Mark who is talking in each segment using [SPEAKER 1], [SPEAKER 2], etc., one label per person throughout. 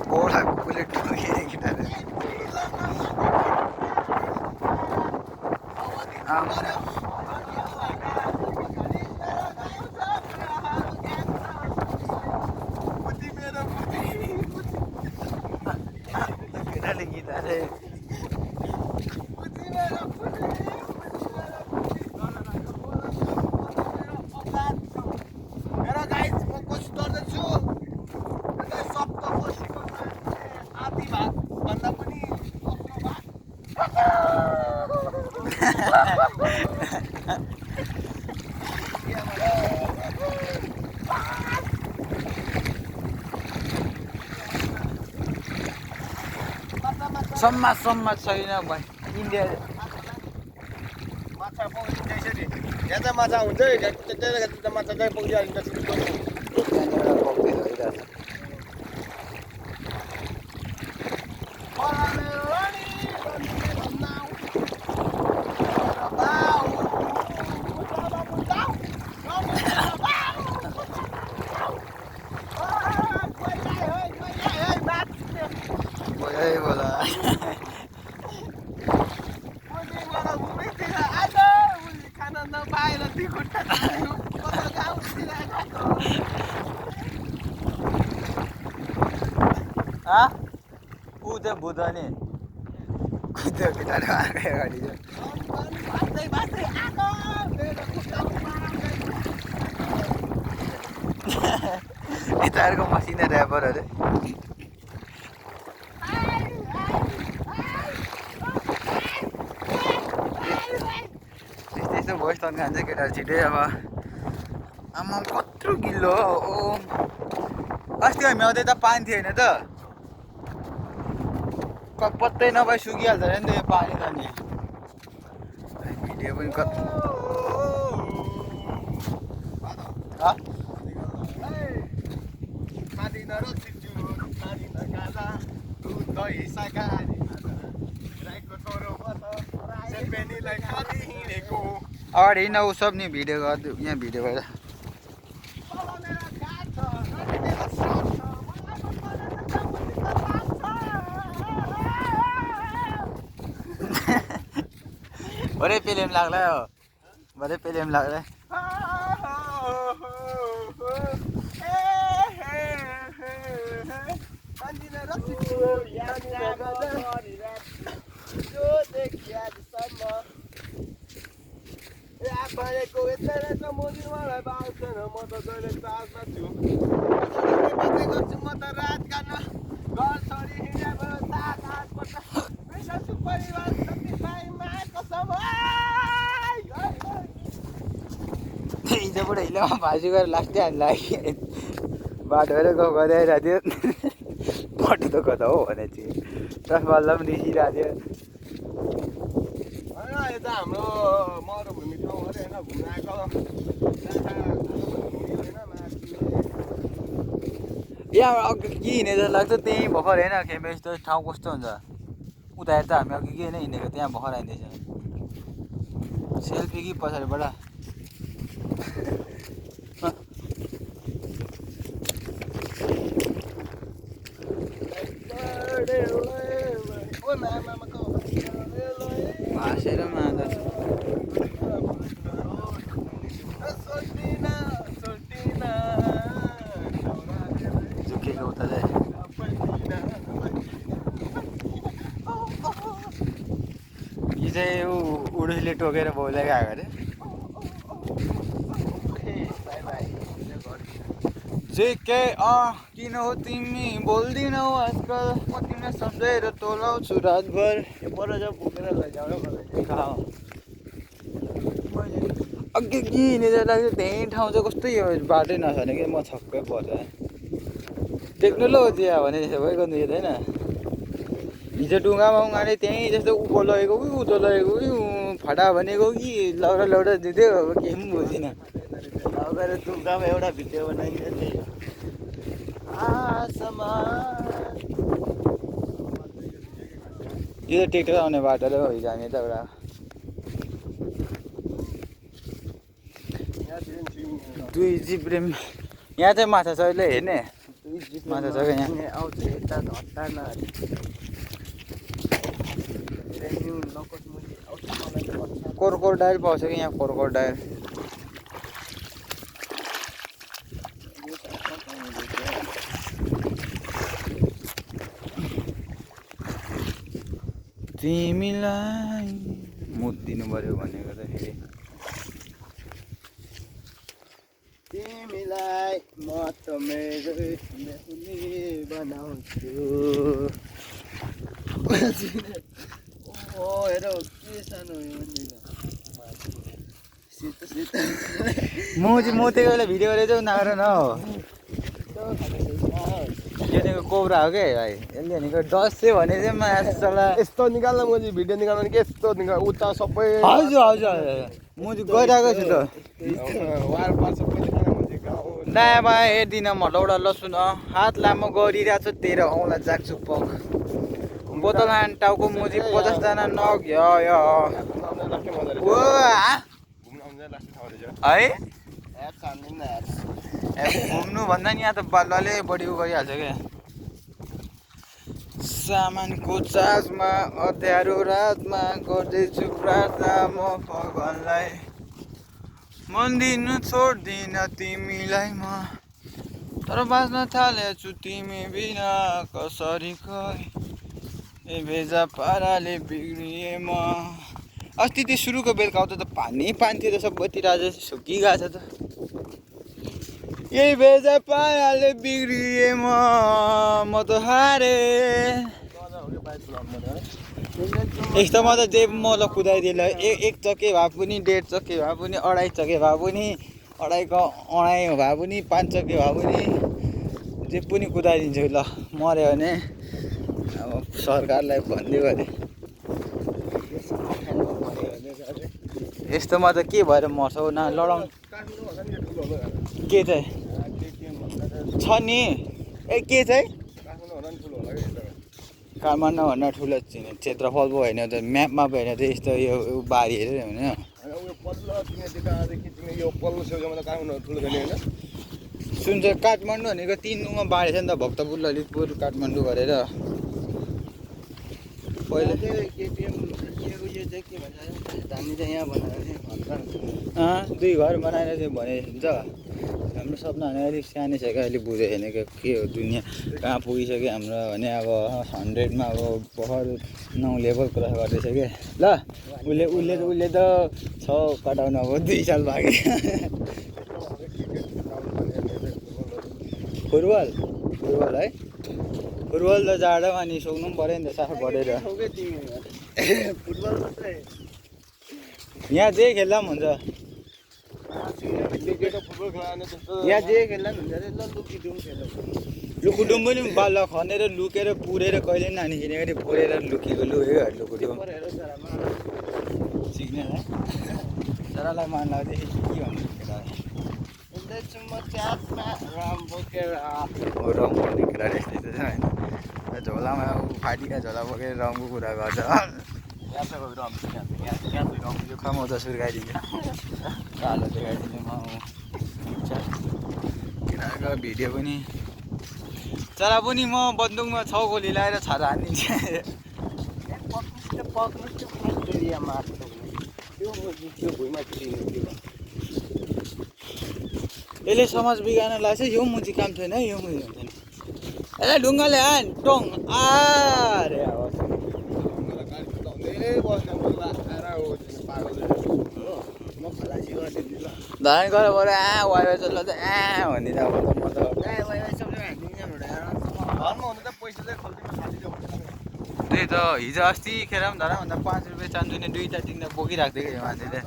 [SPEAKER 1] Bola bullet ठोकेर गिटारले केटाले गिटारले सम्म छैन भाइ इन्डिया
[SPEAKER 2] माछा पाउँछ त्यसरी यहाँ त माछा हुन्छ त्यता माछा चाहिँ पुगिहाल्छ
[SPEAKER 1] ऊ त्यो बुझ्ने त्यो केटाले आएकै अगाडि यताहरूको मसिना ऱ्यापर अरे यस्तो भोइस टन खान्छ केटाहरू छिटै अब आमा कत्रो गिलो हो अस्ति हामी आउँदै त पानी थिएन त पत्तै नभए सुकिहाल्छ अरे नि त यो पानी त नि भिडियो पनि अगाडि हिँड्न ऊ सब नि भिडियो गरिदियो यहाँ भिडियो गरेर भरे पेलेम लाग्ला हो भरे पेलेम लाग्ला हिजोबाट हिलोमा भाजी गरेर लास्टै हामीलाई बाटोहरू गाउँ गर्दै आइरहेको थियो बाटो त कता हो भने चाहिँ दस बल्ल पनि रिसिरहेको थियो
[SPEAKER 2] यता हाम्रो मरुभूमि ठाउँ अरे होइन घुम्न आएको
[SPEAKER 1] यहाँ अघि के हिँडेर लाग्छ त्यहीँ भर्खर होइन खेमे यस्तो ठाउँ कस्तो हुन्छ उता हेर्दा हामी अघि के होइन हिँडेको त्यहाँ भर्खर आइँदैछ सेल्फी कि पछाडिबाट भाषेर माँदा झुकेको उता चाहिँ कि चाहिँ ऊ उडुसले टोकेर बोलेको आएको अरे जेके किन हो तिमी बोल्दिनौ आजकल म तिमीलाई सम्झेर टोलाउँछु रातभर पर जब पुगेर लैजाऊ अघि कि हिँडेर लाग्यो त्यही ठाउँ चाहिँ कस्तो यो बाटै नछने कि म छक्कै पर्छ टेक्नोलोजी भने जस्तो भइगर्नु होइन हिजो डुङ्गामा उनीहरूले त्यहीँ जस्तो उँभो लगेको कि उँधो लगेको कि फटा भनेको कि लौडा लौडा दिँदै अब केही पनि बुझिनँ लगेर डुङ्गामा एउटा भिडियो बनाइन्छ त्यही यो त ट्रेक्टर आउने बाटो र हो हिजो हामी त एउटा दुई जिब्रे यहाँ चाहिँ माछा छ अहिले हेर्ने माछा छ क्या यहाँ
[SPEAKER 2] आउँछ यता हट्टा न
[SPEAKER 1] क्रोकोडाइल पाउँछ कि यहाँ क्रोकोडाइल तिमीलाई मुद दिनु पर्यो भन्ने गर्दाखेरि
[SPEAKER 2] तिमीलाई म त मेरो बनाउँछु ओ हेर के सानो
[SPEAKER 1] म त्यही बेला भिडियो गरेर चाहिँ नगर न हो यो कोब्रा हो क्या भाइ यसले भनेको डस्यो भने चाहिँ मासला
[SPEAKER 2] यस्तो निकाल्न म भिडियो निकाल्नु भने के यस्तो निकाल उता सबै
[SPEAKER 1] हजुर हजुर म चाहिँ गइरहेको छु त नामा हेर्दिनँ म लौडा लसुन हात लामो गरिरहेको छु तेरो औँला जाग्छु पक बोतल हान टाउको मुजी 50जना नग है घुम्नु भन्दा नि यहाँ त बल्लले बढी उ गरिहाल्छ क्या सामानको चार्जमा अँध्यारो रातमा गर्दैछु प्रार्थना म भगवानलाई मन दिनु छोड्दिन तिमीलाई म तर बाँच्न थालेछु तिमी बिना कसरी खै ए भेजा पाराले बिग्रिए म अस्ति त्यो सुरुको बेलुका आउँदा त पानी थियो त सबैतिर आज सुकिगएको छ त यही भेजा पाराले बिग्रिए म त हारे यस्तोमा त जे मलाई कुदाइदिएला एक चक्के भए पनि 1.5 चक्के भए पनि 2.5 चक्के भए पनि 2.5 भए पनि 5 चक्के भए पनि जे पनि कुदाइदिन्छु ल मऱ्यो भने अब सरकारलाई भनिदियो भने यस्तोमा त के भएर मर्छौ न लडाउनु के चाहिँ छ नि ए के चाहिँ काठमाडौँ भन्दा ठुलो क्षेत्रफल पो होइन त म्यापमा पो होइन त यस्तो यो बारी हेरेर होइन सुन्छ काठमाडौँ भनेको 3 नुमा बाँडेछ नि त भक्तपुर ललितपुर काठमाडौँ गरेर पहिला दुई घर बनाएर चाहिँ भने हुन्छ हाम्रो सपना भने अलिक सानै छ क्या अहिले बुझ्यो भने के हो दुनियाँ कहाँ पुगिसक्यो हाम्रो भने अब 100मा अब भर्खर 9 लेभल क्रस गर्दैछ क्या ल उसले त 6 कटाउनु अब 2 साल बाँकी फुटबल है फुटबल त जाडोमा नि सक्नु पनि पऱ्यो नि त साफा बढेर यहाँ जे खेल्दा पनि हुन्छ यहाँ जे खेल्दा पनि हुन्छ लुकुडुम पनि बाल्ला खनेर लुकेर पुरेर कहिले पनि नानी खेल्ने गरी पुरेर लुकेको लुकेको लुकुडुम सिक्नेलाई चरालाई मान लाग्दैछ के भन्नु रङ बोक्ने केटाले यस्तै छ होइन झोलामा फाटिका झोला बोकेर रङको कुरा गर्छ म त सुर्काइदिन्छ कालो देखाइदिने म केटाको भिडियो पनि चरा पनि म बन्दुकमा 6 गोली लगाएर छारा हानिदिन्छु यसले समाज बिगार्न लाग्छ यो मुजी काम छैन यो मुजी हुन्छ नि यसलाई ढुङ्गाले हान टङ आरे धान गरेर बरु वाइवाई चल्ला त भनिदिँदा अब त म त त्यही त हिजो अस्ति खेर पनि धरा भन्दा 5 रुपियाँ चान्जुने 2टा 3टा बोकिराख्थ्यो कि मान्छेले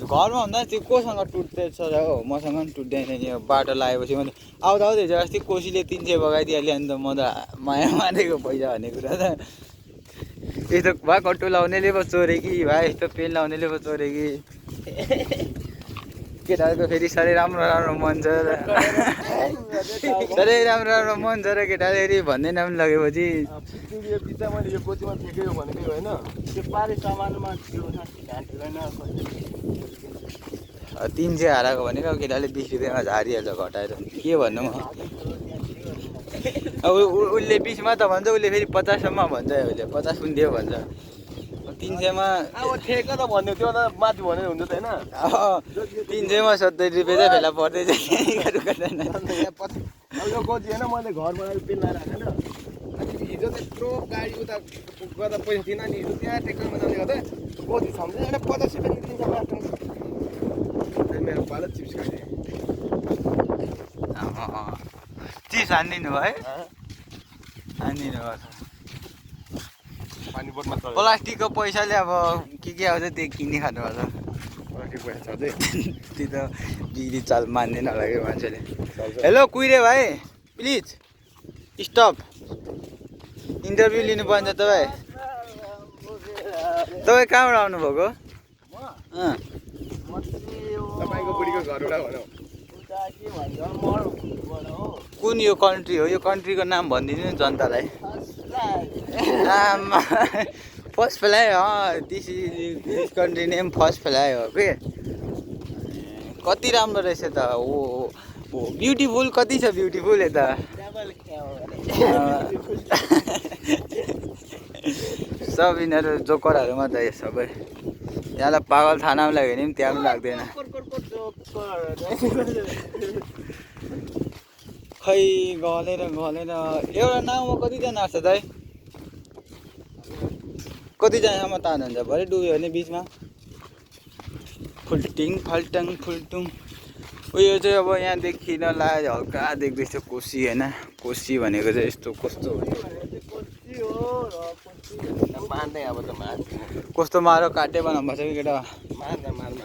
[SPEAKER 1] घरमा भन्दा त्यो कोसँग टुट्दैछ र हो मसँग पनि टुट्दैन नि यो बाटो लगाएपछि मैले आउँदा हिजो अस्ति कोसीले 300 बगाइदिइहाल्यो अनि त म त माया मारेको पैसा भन्ने कुरा त यस्तो भए कट्टु लाउनेले पो चोरे कि भाइ यस्तो पेन लाउनेले पो चोरे कि केटाहरूको फेरि साह्रै राम्रो मन छ साह्रै राम्रो मन छ र केटाले फेरि भन्दैन पनि लगेपछि
[SPEAKER 2] मैले यो कोचीमा फ्याँक्यो भनेको होइन त्यो पारे सामानमा थियो
[SPEAKER 1] 300 हाराको भनेको केटाले 20 रुपियाँमा झारिहाल्छ घटाएर के भन्नु म अब उसले 20 मा त भन्छ उसले फेरि 50 सम्म भन्छ उसले 50 पनि दियो भन्छ 300 मा
[SPEAKER 2] अब ठेका त भन्यो त्यो त माथि भने हुन्छ त हैन
[SPEAKER 1] 300 मा 70 रुपियाँ चाहिँ फेला पर्दै चाहिँ
[SPEAKER 2] अब यो गोजी हैन मैले घर बनाएर पिन लाएर राखेन अनि हिजो त यत्रो गाडी उता गर्दा पैसा थिएन नि हिजो त्यहाँ टेक्टरमा जाने गर्दा गोजी सम्झे हैन 50 रुपियाँ दिन्छ बाटो मेरो पालो चिप्स खाने
[SPEAKER 1] चिप्स हानिदिनु भयो हानिदिनु भयो
[SPEAKER 2] पानी बोतलमा चल्छ
[SPEAKER 1] प्लास्टिकको पैसाले अब के आउँछ त्यो किनी खानुपर्छ
[SPEAKER 2] प्लास्टिक पैसा छ चाहिँ
[SPEAKER 1] त्यो त बिक्री चाल मान्दैन होला कि मान्छेले हेलो कुइरे भाइ प्लिज स्टप इन्टरभ्यू लिनुपर्छ तपाईँ तपाईँ कहाँबाट आउनुभएको
[SPEAKER 2] तपाईँको बुढीको घरबाट भनौँ
[SPEAKER 1] कुन यो कन्ट्री हो यो कन्ट्रीको नाम भनिदिनु नि जनतालाई आमा first fly this country name first fly हो के कति राम्रो रहेछ त ओ ब्युटिफुल कति छ ब्युटिफुल यता सब यिनीहरू जोकरहरू मात्रै सबै यहाँलाई पागल थानामा लाग्यो भने पनि त्यहाँ पनि लाग्दैन खै गलेर एउटा नाउँमा कतिजना आउँछ दाइ कतिजनासम्म तान्नुहुन्छ भरे डुब्यो भने बिचमा फुल्टिङ फाल्टाङ फुल्टुङ उयो चाहिँ अब यहाँदेखि नलागे हल्का देख्दैछ कोसी होइन कोसी भनेको चाहिँ यस्तो कस्तो
[SPEAKER 2] मार्ने अब त मार्छ
[SPEAKER 1] कस्तो मारो काटे बनाउनु पर्छ कि केटा
[SPEAKER 2] मार्छ